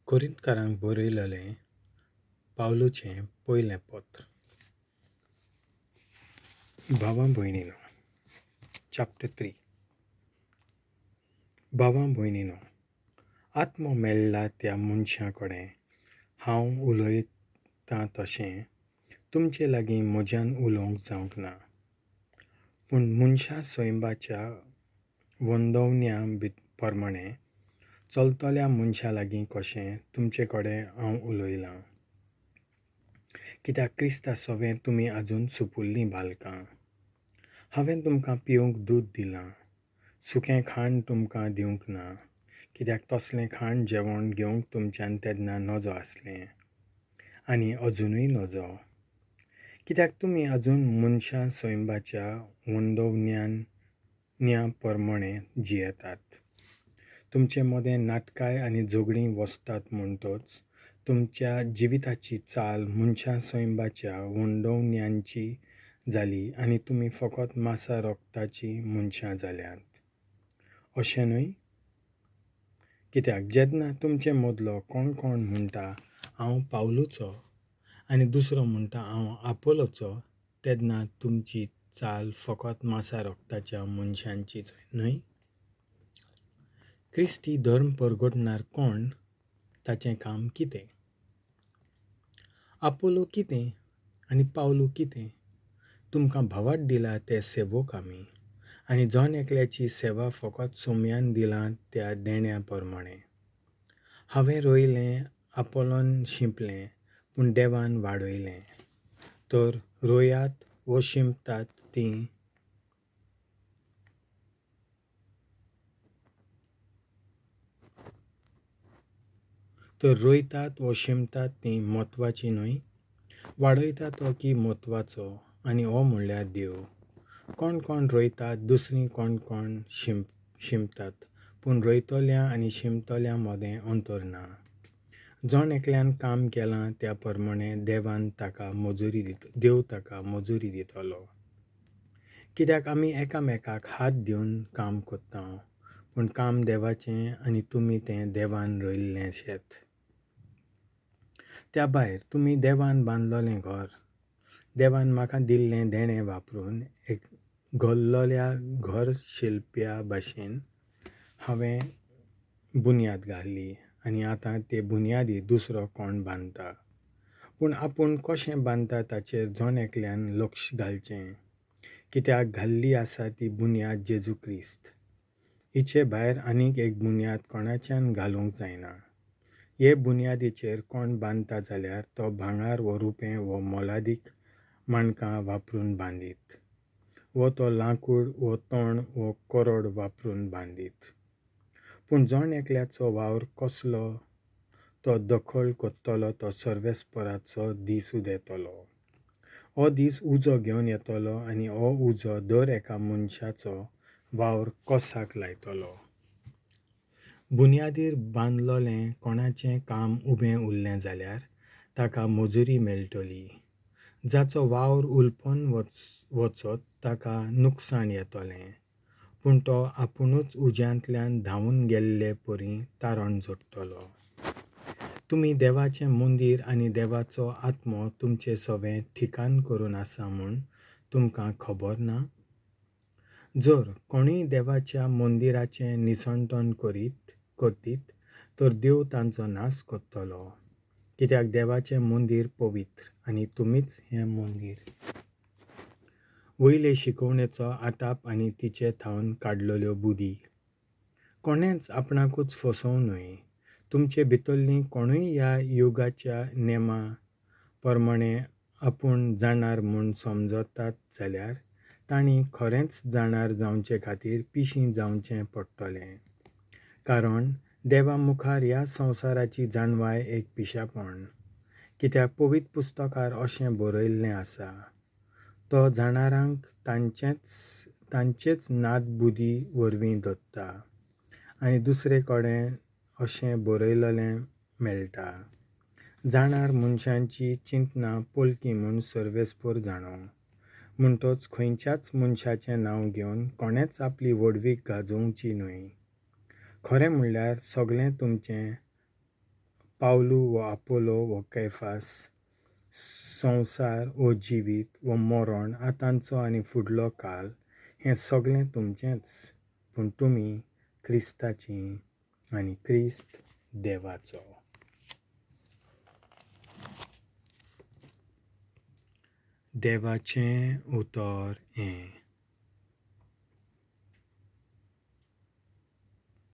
कोरिंथकारांक बरयलेलें पावलुचें पयलें पत्र. भावां भयणीनो, चॅप्टर 3. भावां भयणीनो, आत्मो मेळ्ळा त्या मनशा कडेन हांव उलयतां तशें तुमचे लागीं म्हज्यान उलोवंक जावंक ना. पूण मनशा सैबाच्या वंदवण्या प्रमाणें चलतल्या मनशा लागीं कशें तुमचे कडेन हांव उलयलां. कित्याक क्रिस्ता सवें तुमी आजून सुपुल्लीं बालकां. हांवें तुमकां पिवंक दूद दिलां, सुकें खाण तुमकां दिवंक ना, कित्याक तसलें खाण जेवण घेवंक तुमच्यान तेन्ना नजो आसलें, आनी अजुनूय नजो. कित्याक तुमी आजून मनशा सैबाच्या वंदवण्या प्रमाणें जियेतात. तुमचे मदें नाटकाय आनी झगडीं वसतात म्हणटच तुमच्या जिविताची चाल मनशा सैबाच्या वंदवण्यांची जाली आनी तुमी फकत मासा रोगताची मनशां जाल्यांत. अशें न्हय? कित्याक जेन्ना तुमचे मदलो कोण म्हणटा हांव पावलुचो आनी दुसरो म्हणटा हांव आपोलोचो, तेन्ना तुमची चाल फकत मासा रोगताच्या मनशांचीच न्हय? क्रिस्ती धर्म परगटणार कोण, ताचें काम कितें? आपोलो कितें आनी पावलो कितें? तुमकां भावार्थ दिला ते सेवक आमी, आनी जॉन एकल्याची सेवा फकत सोम्यान दिलां त्या देण्या प्रमाणें. हांवें रोयलें, आपोलोन शिंपलें, पूण देवान वाडयलें. तर रोयतात वो शिंपतात तीं म्हत्वाची न्हय? वाडयता तो की म्हत्वाचो, आनी हो म्हणल्यार देव. कोण रोयतात, दुसरीं कोण शिंपतात, पूण रोयतल्या आनी शिंपतल्या मदें अंतर ना. जॉन एकल्यान काम केलां त्या प्रमाणें देव ताका मजुरी दितलो. कित्याक आमी एकामेकाक हात दिवन काम कोत्ता, पूण काम देवाचें आनी तुमी तें देवान रोयिल्लें शेत. त्या भायर तुमी देवान बांदलोलें घर. देवान म्हाका दिल्लें देणें वापरून एक घोल्लोल्या घर शिल्प्या भाशेन हांवें बुन्याद घाल्ली, आनी आतां ते बुन्यादी दुसरो कोण बांदता. पूण आपूण कशें बांदता ताचेर जॉन एकल्यान लक्ष घालचें, कित्याक घाल्ली आसा ती बुन्याद जेजू क्रिस्त. हिचे भायर आनीक एक बुन्याद कोणाच्यान घालूंक जायना. हे बुन्यादीचेर कोण बांदता जाल्यार तो भांगार वो रुपें वो मोलादीक माणकां वापरून बांदीत, वो तो लांकूड वो तण वो कोरड वापरून बांदीत. पूण जॉन एकल्याचो वावर कसलो तो दखल कोत्तलो तो सर्वेस्पराचो दीस येतलो. हो दीस उजो घेवन येतलो आनी हो उजो दर एका मनशाचो वावर कोसाक लायतलो. बुन्यादीर बांदलोलें कोणाचें काम उबें उरलें जाल्यार ताका मजुरी मेळटली. जाचो वावर उलपन वचत ताका नुकसाण येतलें, पूण तो आपुणूच उज्यांतल्यान धांवून गेल्ले परी तारण जोडटलो. तुमी देवाचें मंदीर आनी देवाचो आत्मो तुमचें सवें ठिकाण करून आसा म्हूण तुमकां खबर ना? जर कोणूय देवाच्या मंदिराचें निसंतण करतीत, तर देव तांचो नाश कोत्तलो. कित्याक देवाचें मंदीर पवित्र आनी तुमीच हें मंदीर. वयले शिकवणेचो आटाप आनी तिचे थावन काडलोल्यो बुदी. कोणेंच आपणाकूच फसोवं न्हय. तुमचे भितरलीं कोणूय ह्या युगाच्या नेमा प्रमाणें आपूण जाणार म्हूण समजतात जाल्यार तांणी खरेंच जाणार जावचे खातीर पिशीं जावचें पडटलें. कारण देवा मुखार ह्या संवसाराची जाणवाय एक पिशेपण. कित्याक पवित्र पुस्तकार अशें बरयल्लें आसा, तो जाणारांक तांचेच नादबुदी वरवीं दोत्ता. आनी दुसरे कडेन अशें बरयलोलें मेळटा, जाणार मनशांची चिंतना पोलकी म्हूण सर्वेस्पर जाणो. म्हणटच खंयच्याच मनशाचें नांव घेवन कोणेंच आपली वडवीक गाजोवची न्हय. खरें म्हणल्यार सगळें तुमचें पावलू वो आपोलो वो कैफास, संवसार वो जिवीत वो मरण, आतांचो आनी फुडलो काल हें सगळें तुमचेंच, पूण तुमी क्रिस्ताचीं आनी क्रिस्त देवाचो. देवाचें उतर हें: